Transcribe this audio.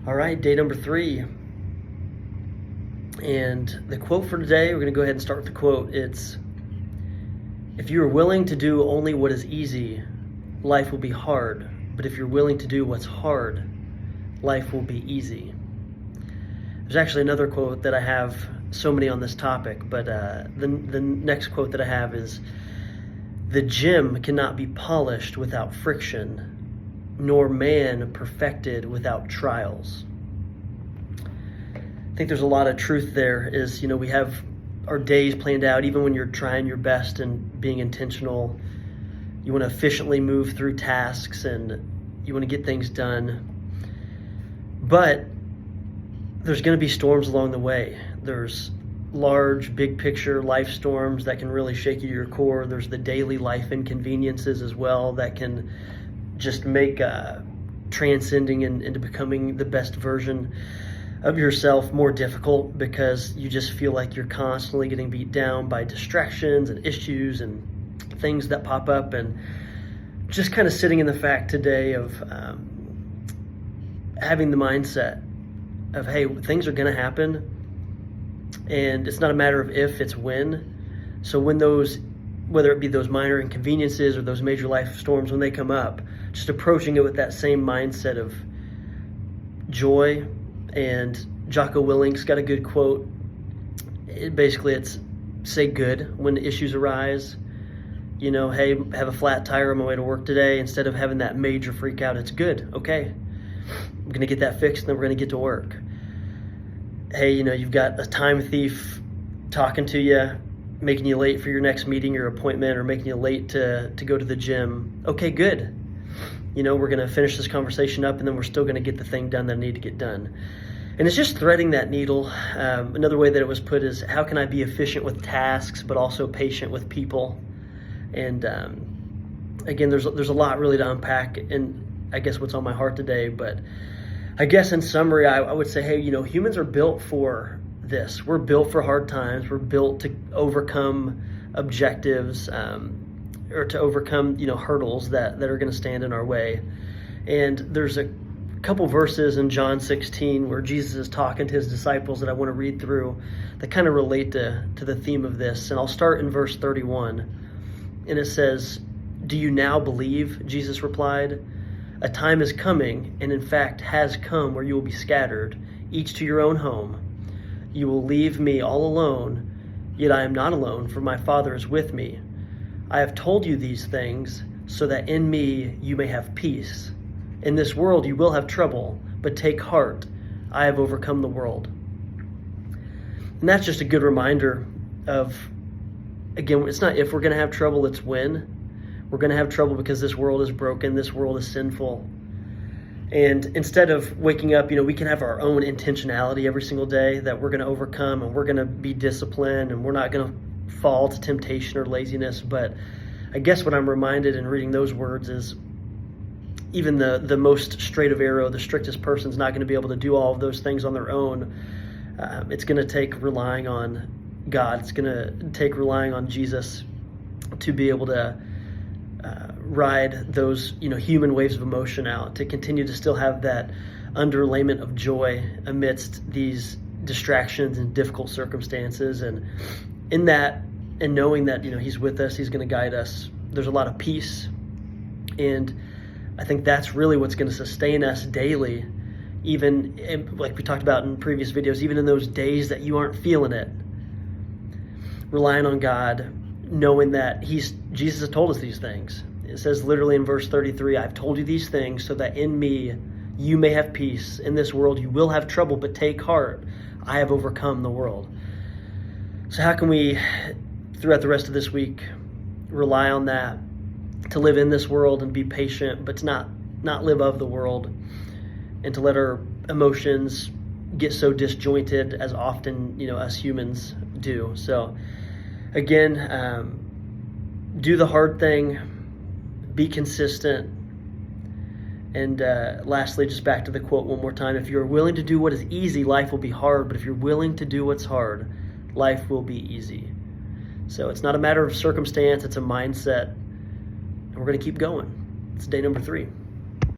All right, day number 3. And the quote for today, we're going to go ahead and start with the quote. It's, if you are willing to do only what is easy, life will be hard. But if you're willing to do what's hard, life will be easy. There's actually another quote that I have so many on this topic, but the next quote that I have is, the gem cannot be polished without friction, nor man perfected without trials. I think there's a lot of truth there. Is, we have our days planned out. Even when you're trying your best and being intentional, you want to efficiently move through tasks and you want to get things done. But there's going to be storms along the way. There's large, big picture life storms that can really shake you to your core. There's the daily life inconveniences as well that can just make transcending into becoming the best version of yourself more difficult, because you just feel like you're constantly getting beat down by distractions and issues and things that pop up. And just kind of sitting in the fact today of having the mindset of, hey, things are going to happen, and it's not a matter of if, it's when. So when whether it be those minor inconveniences or those major life storms, when they come up, just approaching it with that same mindset of joy. And Jocko Willink's got a good quote. It's say good when issues arise. Hey, have a flat tire on my way to work today. Instead of having that major freak out, it's good. Okay, I'm going to get that fixed, and then we're going to get to work. Hey, you've got a time thief talking to you, making you late for your next meeting or appointment, or making you late to go to the gym. Okay, good. We're going to finish this conversation up, and then we're still going to get the thing done that I need to get done. And it's just threading that needle. Another way that it was put is, how can I be efficient with tasks, but also patient with people? And again, there's a lot really to unpack, and I guess what's on my heart today. But I guess in summary, I would say, hey, humans are built for this. We're built for hard times. We're built to overcome objectives, or to overcome, hurdles that are going to stand in our way. And there's a couple verses in John 16 where Jesus is talking to his disciples that I want to read through that kind of relate to the theme of this. And I'll start in verse 31. And it says, "Do you now believe?" Jesus replied. "A time is coming, and in fact has come, where you will be scattered, each to your own home. You will leave me all alone, yet I am not alone, for my Father is with me. I have told you these things so that in me you may have peace. In this world you will have trouble, but take heart, I have overcome the world." And that's just a good reminder of, again, it's not if we're going to have trouble, it's when. We're going to have trouble because this world is broken, this world is sinful. And instead of waking up, we can have our own intentionality every single day that we're going to overcome, and we're going to be disciplined, and we're not going to fall to temptation or laziness. But I guess what I'm reminded in reading those words is, even the most straight of arrow, the strictest person's not going to be able to do all of those things on their own. It's going to take relying on God. It's going to take relying on Jesus to be able to ride those human waves of emotion out, to continue to still have that underlayment of joy amidst these distractions and difficult circumstances. And in that, and knowing that he's with us, he's going to guide us, there's a lot of peace. And I think that's really what's going to sustain us daily, even like we talked about in previous videos, even in those days that you aren't feeling it. Relying on God, knowing that Jesus has told us these things. It says literally in verse 33, "I've told you these things so that in me you may have peace. In this world you will have trouble, but take heart, I have overcome the world." So how can we, throughout the rest of this week, rely on that, to live in this world and be patient, but to not live of the world, and to let our emotions get so disjointed as often us humans do. So again, do the hard thing, be consistent. And lastly, just back to the quote one more time: if you're willing to do what is easy, life will be hard. But if you're willing to do what's hard, life will be easy. So it's not a matter of circumstance, it's a mindset. And we're going to keep going. It's day number 3.